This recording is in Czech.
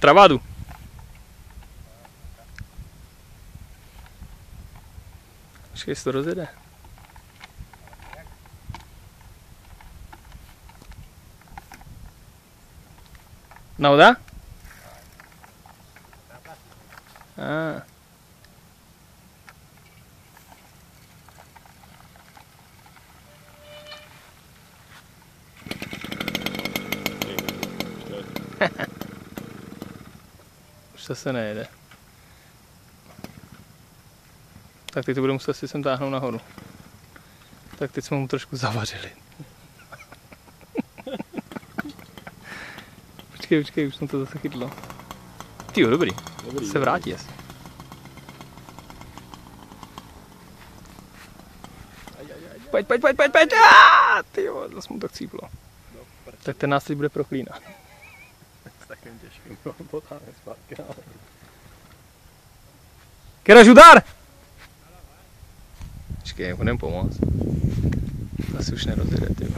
travado. Počkej, jestli to rozjede. Nauda? Už to se nejede. Tak teď to bude muset si sem táhnout nahoru. Tak teď jsme mu trošku zavařili. Počkej, už jsem to zase chytlo. Tyjo, dobrý. Se vrátí asi. Pojď. Tyjo, zase mu to chcíplo. Tak ten nás teď bude proklínat. S takým těžkým potáhne zpátky. Quer ajudar? Počkej, budem pomoct. Asi už nerozjede, tyjo.